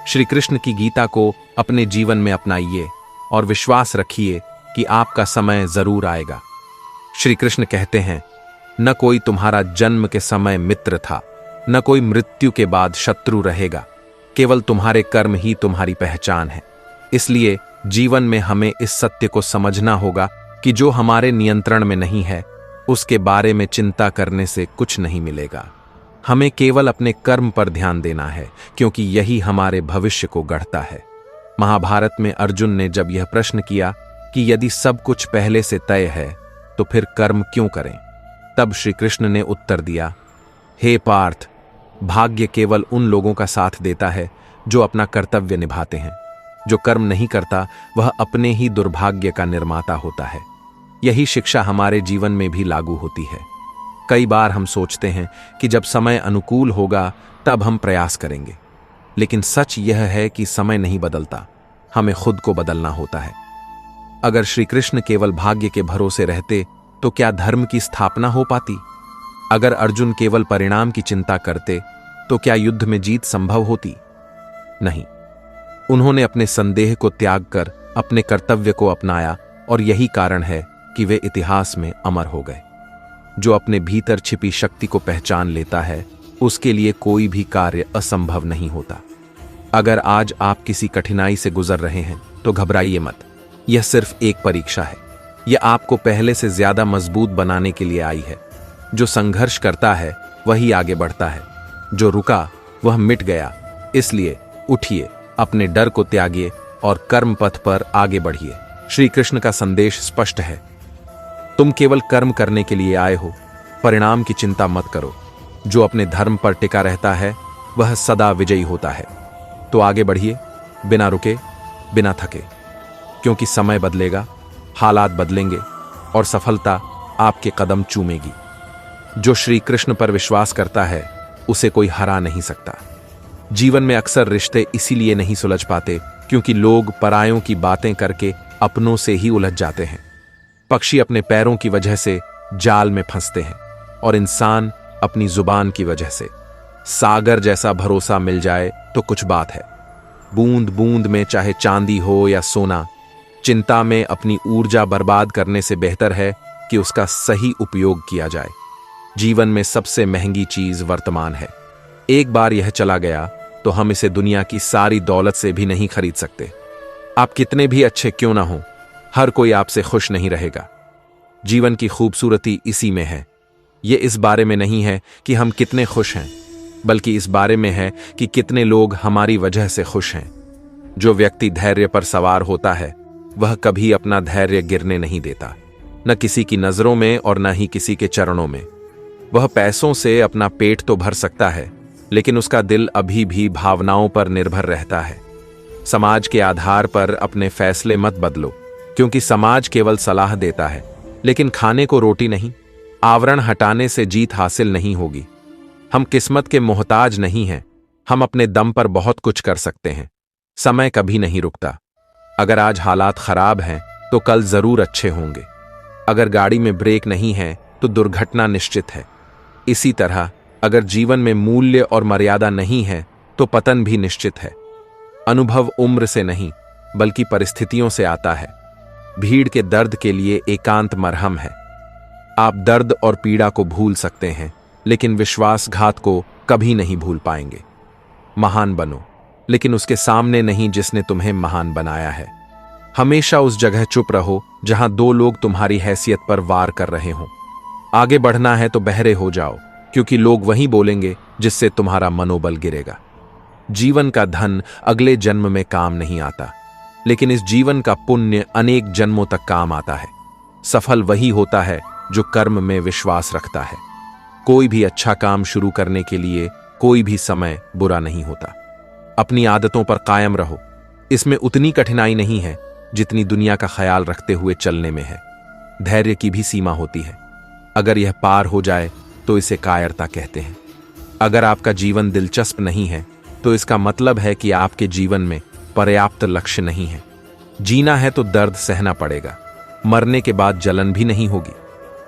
श्री कृष्ण की गीता को अपने जीवन में अपनाइए और विश्वास रखिए कि आपका समय जरूर आएगा। श्री कृष्ण कहते हैं, न कोई तुम्हारा जन्म के समय मित्र था, न कोई मृत्यु के बाद शत्रु रहेगा। केवल तुम्हारे कर्म ही तुम्हारी पहचान है। इसलिए जीवन में हमें इस सत्य को समझना होगा कि जो हमारे नियंत्रण में नहीं है उसके बारे में चिंता करने से कुछ नहीं मिलेगा। हमें केवल अपने कर्म पर ध्यान देना है, क्योंकि यही हमारे भविष्य को गढ़ता है। महाभारत में अर्जुन ने जब यह प्रश्न किया कि यदि सब कुछ पहले से तय है तो फिर कर्म क्यों करें, तब श्री कृष्ण ने उत्तर दिया, हे पार्थ, भाग्य केवल उन लोगों का साथ देता है जो अपना कर्तव्य निभाते हैं। जो कर्म नहीं करता वह अपने ही दुर्भाग्य का निर्माता होता है। यही शिक्षा हमारे जीवन में भी लागू होती है। कई बार हम सोचते हैं कि जब समय अनुकूल होगा तब हम प्रयास करेंगे, लेकिन सच यह है कि समय नहीं बदलता, हमें खुद को बदलना होता है। अगर श्री कृष्ण केवल भाग्य के भरोसे रहते तो क्या धर्म की स्थापना हो पाती? अगर अर्जुन केवल परिणाम की चिंता करते तो क्या युद्ध में जीत संभव होती? नहीं। उन्होंने अपने संदेह को त्याग कर अपने कर्तव्य को अपनाया, और यही कारण है कि वे इतिहास में अमर हो गए। जो अपने भीतर छिपी शक्ति को पहचान लेता है, उसके लिए कोई भी कार्य असंभव नहीं होता। अगर आज आप किसी कठिनाई से गुजर रहे हैं तो घबराइए मत। यह सिर्फ एक परीक्षा है। यह आपको पहले से ज्यादा मजबूत बनाने के लिए आई है। जो संघर्ष करता है वही आगे बढ़ता है, जो रुका वह मिट गया। इसलिए उठिए, अपने डर को त्यागिए और कर्म पथ पर आगे बढ़िए। श्री कृष्ण का संदेश स्पष्ट है, तुम केवल कर्म करने के लिए आए हो, परिणाम की चिंता मत करो। जो अपने धर्म पर टिका रहता है वह सदा विजयी होता है। तो आगे बढ़िए, बिना रुके, बिना थके, क्योंकि समय बदलेगा, हालात बदलेंगे और सफलता आपके कदम चूमेगी। जो श्री कृष्ण पर विश्वास करता है उसे कोई हरा नहीं सकता। जीवन में अक्सर रिश्ते इसीलिए नहीं सुलझ पाते क्योंकि लोग परायों की बातें करके अपनों से ही उलझ जाते हैं। पक्षी अपने पैरों की वजह से जाल में फंसते हैं और इंसान अपनी जुबान की वजह से। सागर जैसा भरोसा मिल जाए तो कुछ बात है। बूंद बूंद में चाहे चांदी हो या सोना, चिंता में अपनी ऊर्जा बर्बाद करने से बेहतर है कि उसका सही उपयोग किया जाए। जीवन में सबसे महंगी चीज वर्तमान है। एक बार यह चला गया तो हम इसे दुनिया की सारी दौलत से भी नहीं खरीद सकते। आप कितने भी अच्छे क्यों ना हो, हर कोई आपसे खुश नहीं रहेगा। जीवन की खूबसूरती इसी में है। यह इस बारे में नहीं है कि हम कितने खुश हैं, बल्कि इस बारे में है कि कितने लोग हमारी वजह से खुश हैं। जो व्यक्ति धैर्य पर सवार होता है वह कभी अपना धैर्य गिरने नहीं देता, न किसी की नजरों में और न ही किसी के चरणों में। वह पैसों से अपना पेट तो भर सकता है, लेकिन उसका दिल अभी भी भावनाओं पर निर्भर रहता है। समाज के आधार पर अपने फैसले मत बदलो, क्योंकि समाज केवल सलाह देता है, लेकिन खाने को रोटी नहीं। आवरण हटाने से जीत हासिल नहीं होगी। हम किस्मत के मोहताज नहीं हैं, हम अपने दम पर बहुत कुछ कर सकते हैं। समय कभी नहीं रुकता। अगर आज हालात खराब हैं तो कल जरूर अच्छे होंगे। अगर गाड़ी में ब्रेक नहीं है तो दुर्घटना निश्चित है। इसी तरह अगर जीवन में मूल्य और मर्यादा नहीं है तो पतन भी निश्चित है। अनुभव उम्र से नहीं बल्कि परिस्थितियों से आता है। भीड़ के दर्द के लिए एकांत मरहम है। आप दर्द और पीड़ा को भूल सकते हैं, लेकिन विश्वासघात को कभी नहीं भूल पाएंगे। महान बनो, लेकिन उसके सामने नहीं जिसने तुम्हें महान बनाया है। हमेशा उस जगह चुप रहो जहां दो लोग तुम्हारी हैसियत पर वार कर रहे हों। आगे बढ़ना है तो बहरे हो जाओ, क्योंकि लोग वही बोलेंगे जिससे तुम्हारा मनोबल गिरेगा। जीवन का धन अगले जन्म में काम नहीं आता, लेकिन इस जीवन का पुण्य अनेक जन्मों तक काम आता है। सफल वही होता है जो कर्म में विश्वास रखता है। कोई भी अच्छा काम शुरू करने के लिए कोई भी समय बुरा नहीं होता। अपनी आदतों पर कायम रहो। इसमें उतनी कठिनाई नहीं है जितनी दुनिया का ख्याल रखते हुए चलने में है। धैर्य की भी सीमा होती है। अगर यह पार हो जाए तो इसे कायरता कहते हैं। अगर आपका जीवन दिलचस्प नहीं है तो इसका मतलब है कि आपके जीवन में पर्याप्त लक्ष्य नहीं है। जीना है तो दर्द सहना पड़ेगा। मरने के बाद जलन भी नहीं होगी।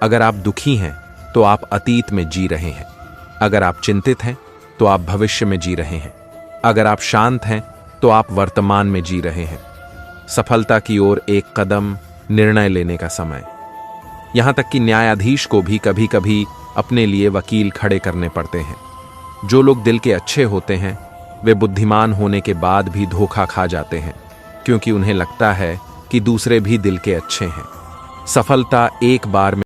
अगर आप दुखी हैं तो आप अतीत में जी रहे हैं। अगर आप चिंतित हैं तो आप भविष्य में जी रहे हैं। अगर आप शांत हैं तो आप वर्तमान में जी रहे हैं। सफलता की ओर एक कदम, निर्णय लेने का समय। यहां तक कि न्यायाधीश को भी कभी कभी अपने लिए वकील खड़े करने पड़ते हैं। जो लोग दिल के अच्छे होते हैं वे बुद्धिमान होने के बाद भी धोखा खा जाते हैं, क्योंकि उन्हें लगता है कि दूसरे भी दिल के अच्छे हैं। सफलता एक बार में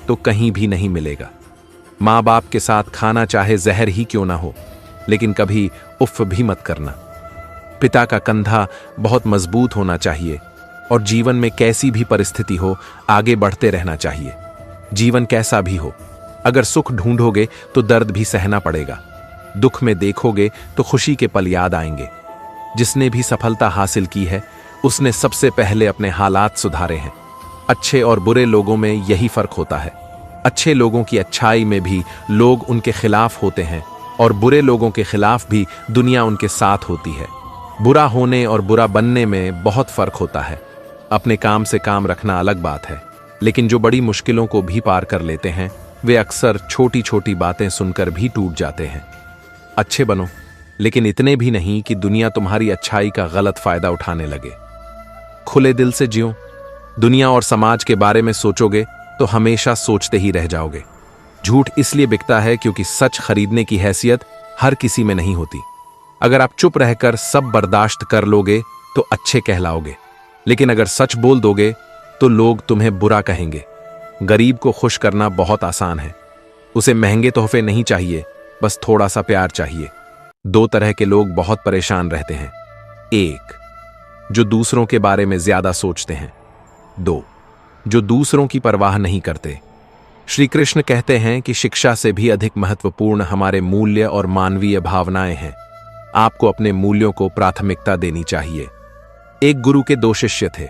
तो कहीं भी नहीं मिलेगा। माँ बाप के साथ खाना चाहे जहर ही क्यों ना हो, लेकिन कभी उफ भी मत करना। पिता का कंधा बहुत मजबूत होना चाहिए और जीवन में कैसी भी परिस्थिति हो आगे बढ़ते रहना चाहिए। जीवन कैसा भी हो, अगर सुख ढूंढोगे तो दर्द भी सहना पड़ेगा। दुख में देखोगे तो खुशी के पल याद आएंगे। जिसने भी सफलता हासिल की है उसने सबसे पहले अपने हालात सुधारे हैं। अच्छे और बुरे लोगों में यही फर्क होता है। अच्छे लोगों की अच्छाई में भी लोग उनके खिलाफ होते हैं और बुरे लोगों के खिलाफ भी दुनिया उनके साथ होती है। बुरा होने और बुरा बनने में बहुत फर्क होता है। अपने काम से काम रखना अलग बात है, लेकिन जो बड़ी मुश्किलों को भी पार कर लेते हैं वे अक्सर छोटी छोटी बातें सुनकर भी टूट जाते हैं। अच्छे बनो, लेकिन इतने भी नहीं कि दुनिया तुम्हारी अच्छाई का गलत फायदा उठाने लगे। खुले दिल से जियो। दुनिया और समाज के बारे में सोचोगे तो हमेशा सोचते ही रह जाओगे। झूठ इसलिए बिकता है क्योंकि सच खरीदने की हैसियत हर किसी में नहीं होती। अगर आप चुप रहकर सब बर्दाश्त कर लोगे तो अच्छे कहलाओगे, लेकिन अगर सच बोल दोगे तो लोग तुम्हें बुरा कहेंगे। गरीब को खुश करना बहुत आसान है। उसे महंगे तोहफे नहीं चाहिए, बस थोड़ा सा प्यार चाहिए। दो तरह के लोग बहुत परेशान रहते हैं। एक, जो दूसरों के बारे में ज्यादा सोचते हैं। दो, जो दूसरों की परवाह नहीं करते। श्री कृष्ण कहते हैं कि शिक्षा से भी अधिक महत्वपूर्ण हमारे मूल्य और मानवीय भावनाएं हैं। आपको अपने मूल्यों को प्राथमिकता देनी चाहिए। एक गुरु के दो शिष्य थे।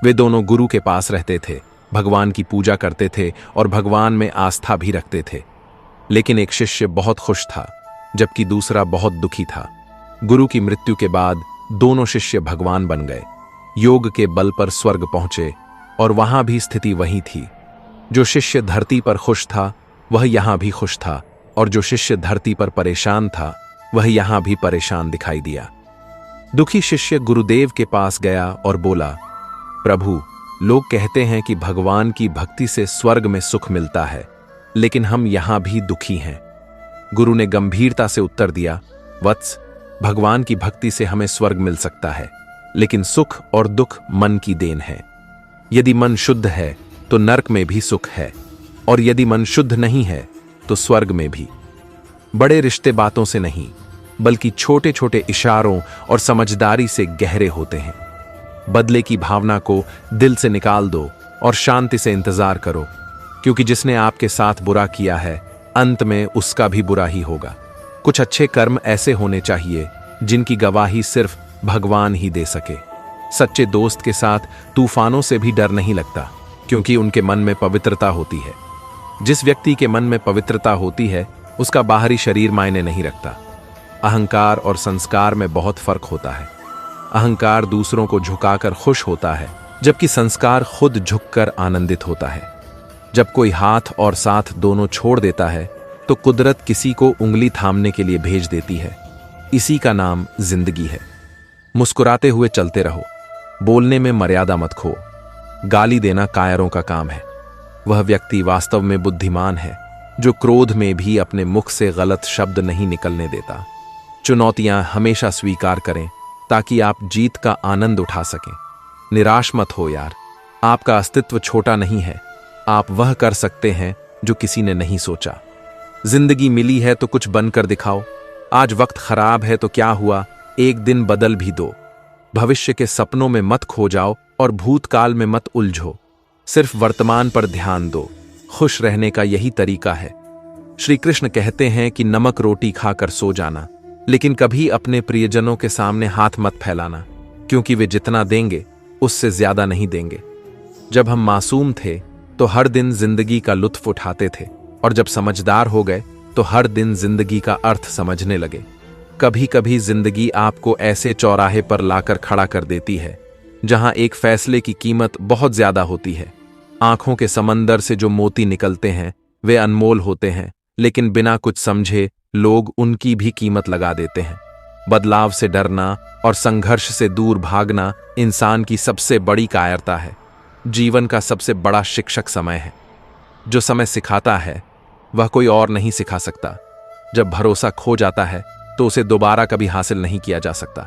वे दोनों गुरु के पास रहते थे, भगवान की पूजा करते थे और भगवान में आस्था भी रखते थे। लेकिन एक शिष्य बहुत खुश था, जबकि दूसरा बहुत दुखी था। गुरु की मृत्यु के बाद दोनों शिष्य भगवान बन गए। योग के बल पर स्वर्ग पहुंचे और वहां भी स्थिति वही थी। जो शिष्य धरती पर खुश था वह यहां भी खुश था, और जो शिष्य धरती पर परेशान था वह यहां भी परेशान दिखाई दिया। दुखी शिष्य गुरुदेव के पास गया और बोला, प्रभु, लोग कहते हैं कि भगवान की भक्ति से स्वर्ग में सुख मिलता है, लेकिन हम यहां भी दुखी हैं। गुरु ने गंभीरता से उत्तर दिया, वत्स, भगवान की भक्ति से हमें स्वर्ग मिल सकता है, लेकिन सुख और दुख मन की देन है। यदि मन शुद्ध है तो नरक में भी सुख है, और यदि मन शुद्ध नहीं है तो स्वर्ग में भी। बड़े रिश्ते बातों से नहीं, बल्कि छोटे छोटे इशारों और समझदारी से गहरे होते हैं। बदले की भावना को दिल से निकाल दो और शांति से इंतजार करो, क्योंकि जिसने आपके साथ बुरा किया है अंत में उसका भी बुरा ही होगा। कुछ अच्छे कर्म ऐसे होने चाहिए जिनकी गवाही सिर्फ भगवान ही दे सके। सच्चे दोस्त के साथ तूफानों से भी डर नहीं लगता, क्योंकि उनके मन में पवित्रता होती है। जिस व्यक्ति के मन में पवित्रता होती है उसका बाहरी शरीर मायने नहीं रखता। अहंकार और संस्कार में बहुत फर्क होता है। अहंकार दूसरों को झुकाकर खुश होता है, जबकि संस्कार खुद झुककर आनंदित होता है। जब कोई हाथ और साथ दोनों छोड़ देता है तो कुदरत किसी को उंगली थामने के लिए भेज देती है। इसी का नाम जिंदगी है। मुस्कुराते हुए चलते रहो, बोलने में मर्यादा मत खो। गाली देना कायरों का काम है। वह व्यक्ति वास्तव में बुद्धिमान है जो क्रोध में भी अपने मुख से गलत शब्द नहीं निकलने देता। चुनौतियां हमेशा स्वीकार करें ताकि आप जीत का आनंद उठा सकें। निराश मत हो यार, आपका अस्तित्व छोटा नहीं है। आप वह कर सकते हैं जो किसी ने नहीं सोचा। जिंदगी मिली है तो कुछ बनकर दिखाओ। आज वक्त खराब है तो क्या हुआ, एक दिन बदल भी दो। भविष्य के सपनों में मत खो जाओ और भूतकाल में मत उलझो। सिर्फ वर्तमान पर ध्यान दो। खुश रहने का यही तरीका है। श्री कृष्ण कहते हैं कि नमक रोटी खाकर सो जाना, लेकिन कभी अपने प्रियजनों के सामने हाथ मत फैलाना, क्योंकि वे जितना देंगे उससे ज्यादा नहीं देंगे। जब हम मासूम थे तो हर दिन जिंदगी का लुत्फ उठाते थे, और जब समझदार हो गए तो हर दिन जिंदगी का अर्थ समझने लगे। कभी कभी जिंदगी आपको ऐसे चौराहे पर लाकर खड़ा कर देती है जहां एक फैसले की कीमत बहुत ज्यादा होती है। आंखों के समंदर से जो मोती निकलते हैं वे अनमोल होते हैं, लेकिन बिना कुछ समझे लोग उनकी भी कीमत लगा देते हैं। बदलाव से डरना और संघर्ष से दूर भागना इंसान की सबसे बड़ी कायरता है। जीवन का सबसे बड़ा शिक्षक समय है। जो समय सिखाता है वह कोई और नहीं सिखा सकता। जब भरोसा खो जाता है तो उसे दोबारा कभी हासिल नहीं किया जा सकता।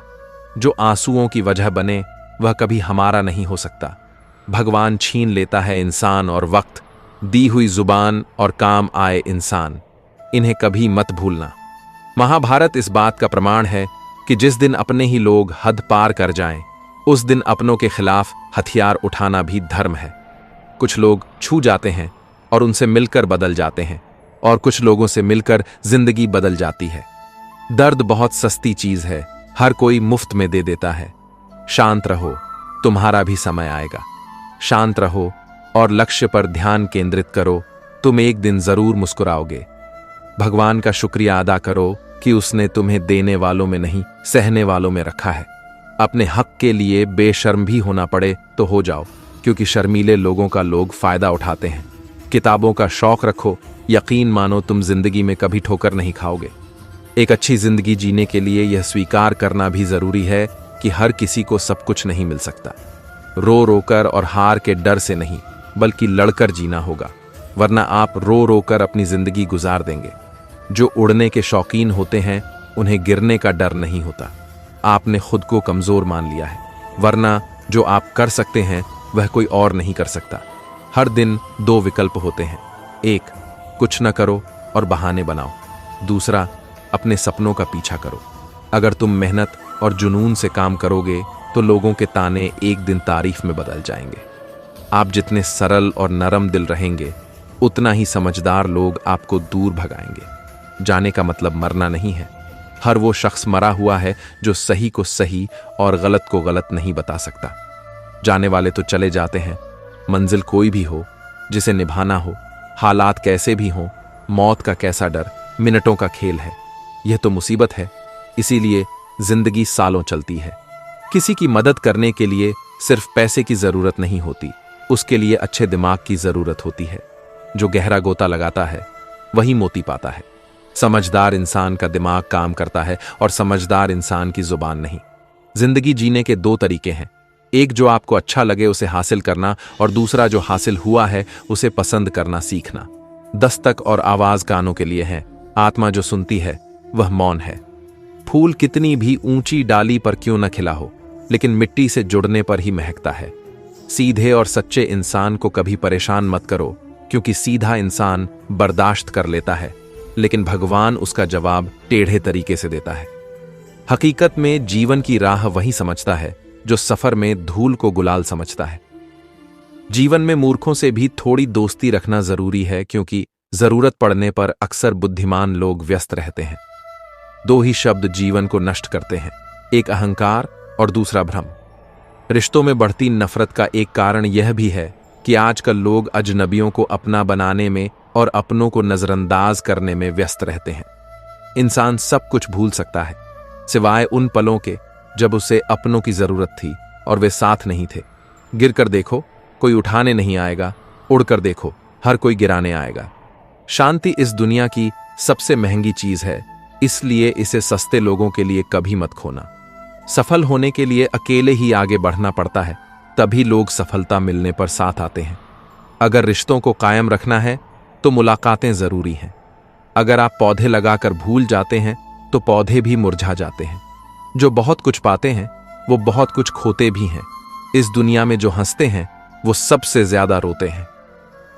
जो आंसुओं की वजह बने वह कभी हमारा नहीं हो सकता। भगवान छीन लेता है इंसान और वक्त, दी हुई जुबान और काम आए इंसान, इन्हें कभी मत भूलना। महाभारत इस बात का प्रमाण है कि जिस दिन अपने ही लोग हद पार कर जाएं, उस दिन अपनों के खिलाफ हथियार उठाना भी धर्म है। कुछ लोग छू जाते हैं और उनसे मिलकर बदल जाते हैं, और कुछ लोगों से मिलकर जिंदगी बदल जाती है। दर्द बहुत सस्ती चीज है, हर कोई मुफ्त में दे देता है। शांत रहो, तुम्हारा भी समय आएगा। शांत रहो और लक्ष्य पर ध्यान केंद्रित करो, तुम एक दिन जरूर मुस्कुराओगे। भगवान का शुक्रिया अदा करो कि उसने तुम्हें देने वालों में नहीं, सहने वालों में रखा है। अपने हक के लिए बेशर्म भी होना पड़े तो हो जाओ, क्योंकि शर्मीले लोगों का लोग फायदा उठाते हैं। किताबों का शौक रखो, यकीन मानो तुम जिंदगी में कभी ठोकर नहीं खाओगे। एक अच्छी जिंदगी जीने के लिए यह स्वीकार करना भी जरूरी है कि हर किसी को सब कुछ नहीं मिल सकता। रो रोकर और हार के डर से नहीं, बल्कि लड़कर जीना होगा, वरना आप रो रोकर अपनी जिंदगी गुजार देंगे। जो उड़ने के शौकीन होते हैं उन्हें गिरने का डर नहीं होता। आपने खुद को कमजोर मान लिया है, वरना जो आप कर सकते हैं वह कोई और नहीं कर सकता। हर दिन दो विकल्प होते हैं, एक कुछ न करो और बहाने बनाओ, दूसरा अपने सपनों का पीछा करो। अगर तुम मेहनत और जुनून से काम करोगे तो लोगों के ताने एक दिन तारीफ में बदल जाएंगे। आप जितने सरल और नरम दिल रहेंगे, उतना ही समझदार लोग आपको दूर भगाएंगे। जाने का मतलब मरना नहीं है। हर वो शख्स मरा हुआ है जो सही को सही और गलत को गलत नहीं बता सकता। जाने वाले तो चले जाते हैं, मंजिल कोई भी हो जिसे निभाना हो, हालात कैसे भी हों, मौत का कैसा डर, मिनटों का खेल है। यह तो मुसीबत है, इसीलिए जिंदगी सालों चलती है। किसी की मदद करने के लिए सिर्फ पैसे की जरूरत नहीं होती, उसके लिए अच्छे दिमाग की जरूरत होती है। जो गहरा गोता लगाता है वही मोती पाता है। समझदार इंसान का दिमाग काम करता है और समझदार इंसान की जुबान नहीं। जिंदगी जीने के दो तरीके हैं, एक जो आपको अच्छा लगे उसे हासिल करना, और दूसरा जो हासिल हुआ है उसे पसंद करना सीखना। दस्तक और आवाज कानों के लिए है, आत्मा जो सुनती है वह मौन है। फूल कितनी भी ऊंची डाली पर क्यों न खिला हो, लेकिन मिट्टी से जुड़ने पर ही महकता है। सीधे और सच्चे इंसान को कभी परेशान मत करो, क्योंकि सीधा इंसान बर्दाश्त कर लेता है, लेकिन भगवान उसका जवाब टेढ़े तरीके से देता है। हकीकत में जीवन की राह वही समझता है जो सफर में धूल को गुलाल समझता है। जीवन में मूर्खों से भी थोड़ी दोस्ती रखना जरूरी है, क्योंकि जरूरत पड़ने पर अक्सर बुद्धिमान लोग व्यस्त रहते हैं। दो ही शब्द जीवन को नष्ट करते हैं, एक अहंकार और दूसरा भ्रम। रिश्तों में बढ़ती नफरत का एक कारण यह भी है कि आजकल लोग अजनबियों को अपना बनाने में और अपनों को नजरअंदाज करने में व्यस्त रहते हैं। इंसान सब कुछ भूल सकता है, सिवाय उन पलों के जब उसे अपनों की जरूरत थी और वे साथ नहीं थे। गिरकर देखो, कोई उठाने नहीं आएगा, उड़कर देखो, हर कोई गिराने आएगा। शांति इस दुनिया की सबसे महंगी चीज है, इसलिए इसे सस्ते लोगों के लिए कभी मत खोना। सफल होने के लिए अकेले ही आगे बढ़ना पड़ता है, तभी लोग सफलता मिलने पर साथ आते हैं। अगर रिश्तों को कायम रखना है तो मुलाकातें जरूरी हैं। अगर आप पौधे लगाकर भूल जाते हैं तो पौधे भी मुरझा जाते हैं। जो बहुत कुछ पाते हैं वो बहुत कुछ खोते भी हैं। इस दुनिया में जो हंसते हैं वो सबसे ज्यादा रोते हैं।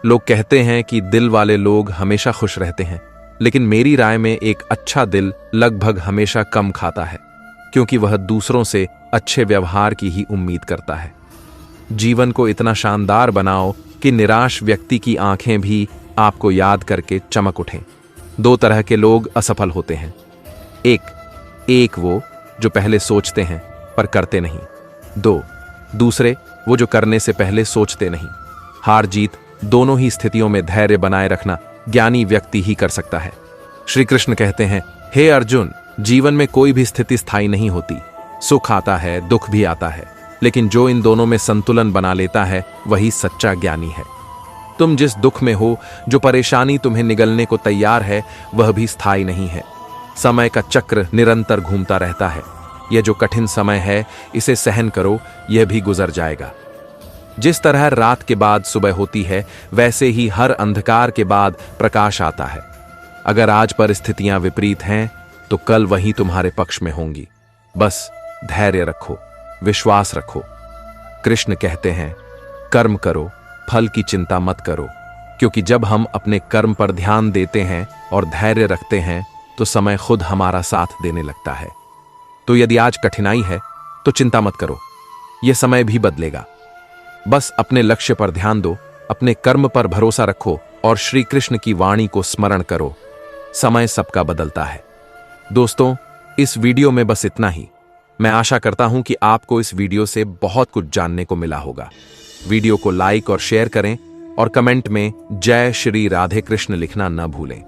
लोग कहते हैं कि दिल वाले लोग हमेशा खुश रहते हैं, लेकिन मेरी राय में एक अच्छा दिल लगभग हमेशा कम खाता है, क्योंकि वह दूसरों से अच्छे व्यवहार की ही उम्मीद करता है। जीवन को इतना शानदार बनाओ कि निराश व्यक्ति की आंखें भी आपको याद करके चमक उठें। दो तरह के लोग असफल होते हैं, एक वो जो पहले सोचते हैं पर करते नहीं, दूसरे वो जो करने से पहले सोचते नहीं। हार जीत दोनों ही स्थितियों में धैर्य बनाए रखना ज्ञानी व्यक्ति ही कर सकता है। श्री कृष्ण कहते हैं, हे अर्जुन, जीवन में कोई भी स्थिति स्थायी नहीं होती। सुख आता है, दुख भी आता है, लेकिन जो इन दोनों में संतुलन बना लेता है वही सच्चा ज्ञानी है। तुम जिस दुख में हो, जो परेशानी तुम्हें निगलने को तैयार है, वह भी स्थायी नहीं है। समय का चक्र निरंतर घूमता रहता है। यह जो कठिन समय है, इसे सहन करो, यह भी गुजर जाएगा। जिस तरह रात के बाद सुबह होती है, वैसे ही हर अंधकार के बाद प्रकाश आता है। अगर आज परिस्थितियां विपरीत हैं तो कल वही तुम्हारे पक्ष में होंगी। बस धैर्य रखो, विश्वास रखो। कृष्ण कहते हैं, कर्म करो, फल की चिंता मत करो। क्योंकि जब हम अपने कर्म पर ध्यान देते हैं और धैर्य रखते हैं तो समय खुद हमारा साथ देने लगता है। तो यदि आज कठिनाई है तो चिंता मत करो, यह समय भी बदलेगा। बस अपने लक्ष्य पर ध्यान दो, अपने कर्म पर भरोसा रखो और श्री कृष्ण की वाणी को स्मरण करो। समय सबका बदलता है। दोस्तों, इस वीडियो में बस इतना ही। मैं आशा करता हूं कि आपको इस वीडियो से बहुत कुछ जानने को मिला होगा। वीडियो को लाइक और शेयर करें और कमेंट में जय श्री राधे कृष्ण लिखना न भूलें।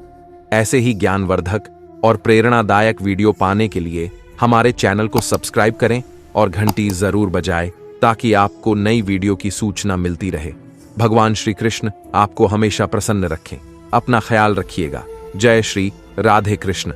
ऐसे ही ज्ञानवर्धक और प्रेरणादायक वीडियो पाने के लिए हमारे चैनल को सब्सक्राइब करें और घंटी जरूर बजाएं ताकि आपको नई वीडियो की सूचना मिलती रहे। भगवान श्री कृष्ण आपको हमेशा प्रसन्न रखें। अपना ख्याल रखिएगा। जय श्री राधे कृष्ण।